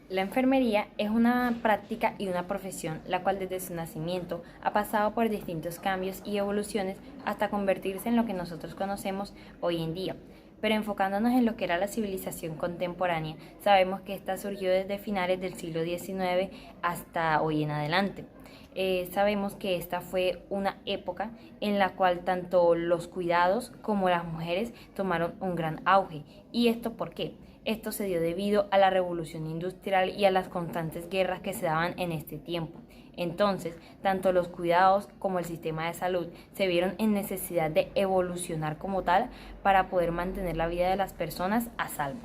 La enfermería es una práctica y una profesión la cual desde su nacimiento ha pasado por distintos cambios y evoluciones hasta convertirse en lo que nosotros conocemos hoy en día. Pero enfocándonos en lo que era la civilización contemporánea, sabemos que esta surgió desde finales del siglo XIX hasta hoy en adelante. Sabemos que esta fue una época en la cual tanto los cuidados como las mujeres tomaron un gran auge. ¿Y esto por qué? Esto se dio debido a la revolución industrial y a las constantes guerras que se daban en este tiempo. Entonces, tanto los cuidados como el sistema de salud se vieron en necesidad de evolucionar como tal para poder mantener la vida de las personas a salvo.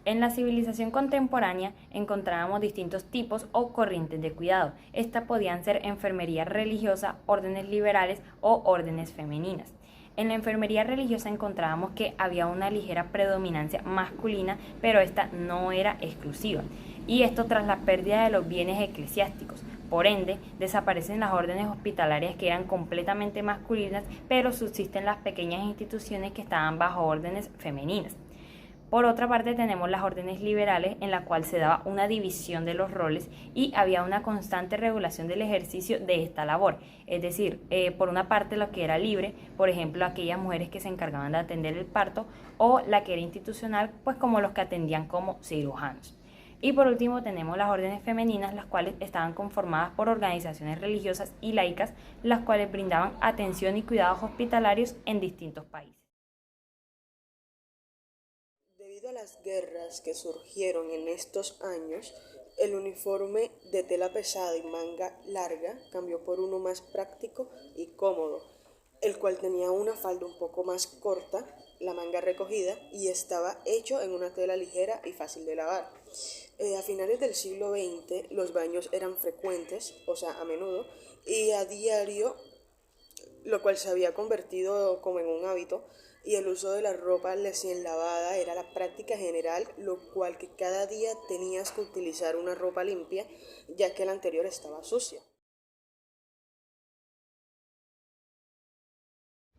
En la civilización contemporánea encontrábamos distintos tipos o corrientes de cuidado. Estas podían ser enfermería religiosa, órdenes liberales o órdenes femeninas. En la enfermería religiosa encontrábamos que había una ligera predominancia masculina, pero esta no era exclusiva. Y esto tras la pérdida de los bienes eclesiásticos. Por ende, desaparecen las órdenes hospitalarias que eran completamente masculinas, pero subsisten las pequeñas instituciones que estaban bajo órdenes femeninas. Por otra parte tenemos las órdenes liberales en la cual se daba una división de los roles y había una constante regulación del ejercicio de esta labor. Es decir, por una parte lo que era libre, por ejemplo aquellas mujeres que se encargaban de atender el parto, o la que era institucional, pues como los que atendían como cirujanos. Y por último tenemos las órdenes femeninas, las cuales estaban conformadas por organizaciones religiosas y laicas, las cuales brindaban atención y cuidados hospitalarios en distintos países. Debido a las guerras que surgieron en estos años, el uniforme de tela pesada y manga larga cambió por uno más práctico y cómodo, el cual tenía una falda un poco más corta, la manga recogida y estaba hecho en una tela ligera y fácil de lavar. A finales del siglo XX los baños eran frecuentes, o sea, a menudo, y a diario, lo cual se había convertido como en un hábito, y el uso de la ropa recién lavada era la práctica general, lo cual que cada día tenías que utilizar una ropa limpia, ya que la anterior estaba sucia.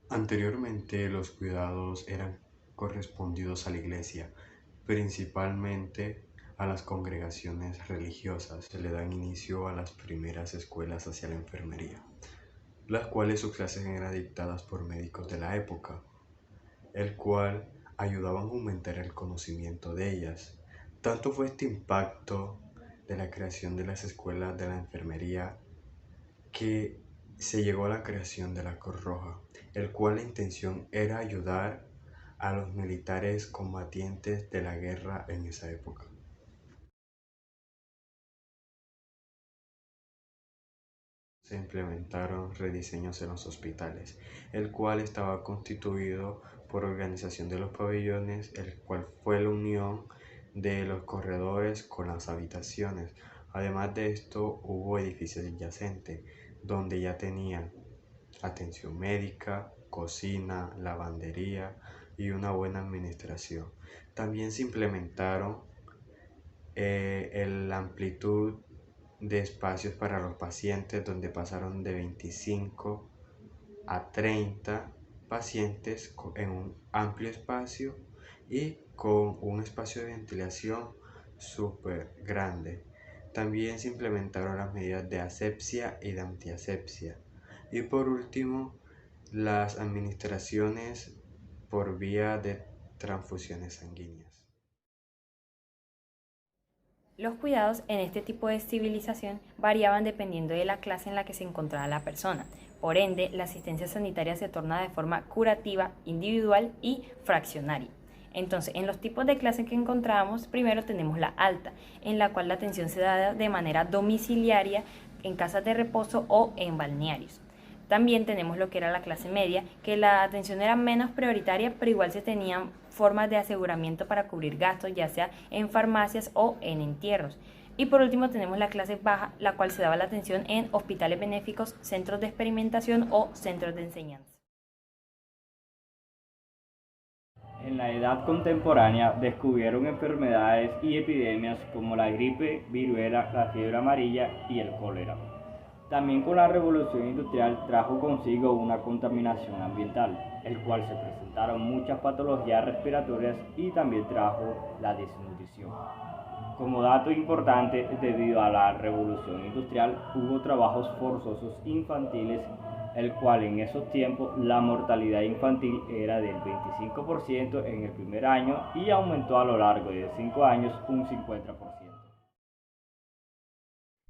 Anteriormente los cuidados eran correspondidos a la iglesia, principalmente a las congregaciones religiosas. Se le dan inicio a las primeras escuelas hacia la enfermería, las cuales sus clases eran dictadas por médicos de la época, el cual ayudaban a aumentar el conocimiento de ellas. Tanto fue este impacto de la creación de las escuelas de la enfermería que se llegó a la creación de la Cruz Roja, el cual la intención era ayudar a los militares combatientes de la guerra en esa época. Se implementaron rediseños en los hospitales, el cual estaba constituido por organización de los pabellones, el cual fue la unión de los corredores con las habitaciones. Además de esto, hubo edificios adyacentes, donde ya tenían atención médica, cocina, lavandería y una buena administración. También se implementaron la amplitud de espacios para los pacientes, donde pasaron de 25 a 30 pacientes en un amplio espacio y con un espacio de ventilación súper grande. También se implementaron las medidas de asepsia y de antiasepsia. Y por último, las administraciones por vía de transfusiones sanguíneas. Los cuidados en este tipo de civilización variaban dependiendo de la clase en la que se encontraba la persona. Por ende, la asistencia sanitaria se torna de forma curativa, individual y fraccionaria. Entonces, en los tipos de clase que encontramos, primero tenemos la alta, en la cual la atención se da de manera domiciliaria en casas de reposo o en balnearios. También tenemos lo que era la clase media, que la atención era menos prioritaria, pero igual se tenían formas de aseguramiento para cubrir gastos, ya sea en farmacias o en entierros. Y por último tenemos la clase baja, la cual se daba la atención en hospitales benéficos, centros de experimentación o centros de enseñanza. En la edad contemporánea descubrieron enfermedades y epidemias como la gripe, viruela, la fiebre amarilla y el cólera. También con la revolución industrial trajo consigo una contaminación ambiental, el cual se presentaron muchas patologías respiratorias y también trajo la desnutrición. Como dato importante, debido a la revolución industrial hubo trabajos forzosos infantiles, el cual en esos tiempos la mortalidad infantil era del 25% en el primer año y aumentó a lo largo de 5 años un 50%.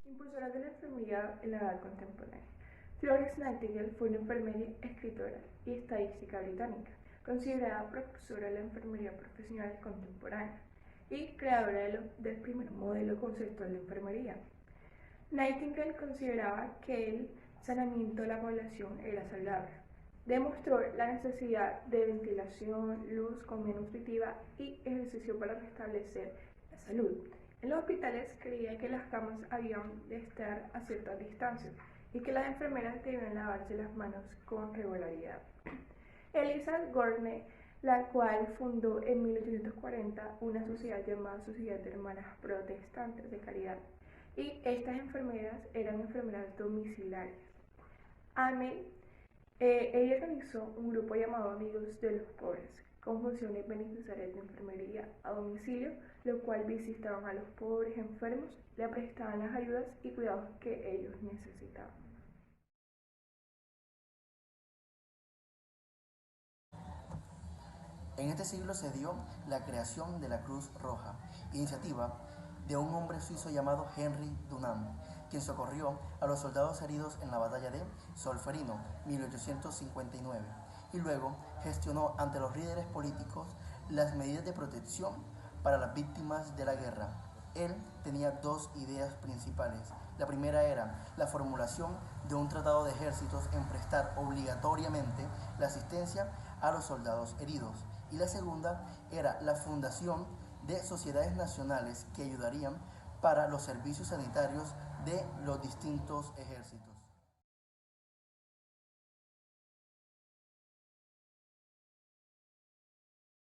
Impulsora de la enfermería en la edad contemporánea. Florence Nightingale fue una enfermera, escritora y estadística británica, considerada precursora de la enfermería profesional contemporánea y creadora del primer modelo conceptual de enfermería. Nightingale consideraba que el saneamiento de la población era saludable. Demostró la necesidad de ventilación, luz, comida nutritiva y ejercicio para restablecer la salud. En los hospitales creía que las camas habían de estar a ciertas distancias y que las enfermeras debían lavarse las manos con regularidad. Elizabeth Gurney, la cual fundó en 1840 una sociedad llamada Sociedad de Hermanas Protestantes de Caridad, y estas enfermeras eran enfermeras domiciliarias. Ella organizó un grupo llamado Amigos de los Pobres, con funciones beneficiarias de enfermería a domicilio, lo cual visitaban a los pobres enfermos, le prestaban las ayudas y cuidados que ellos necesitaban. En este siglo se dio la creación de la Cruz Roja, iniciativa de un hombre suizo llamado Henry Dunant, quien socorrió a los soldados heridos en la batalla de Solferino, 1859, y luego gestionó ante los líderes políticos las medidas de protección para las víctimas de la guerra. Él tenía dos ideas principales. La primera era la formulación de un tratado de ejércitos en prestar obligatoriamente la asistencia a los soldados heridos, y la segunda era la fundación de sociedades nacionales que ayudarían para los servicios sanitarios de los distintos ejércitos.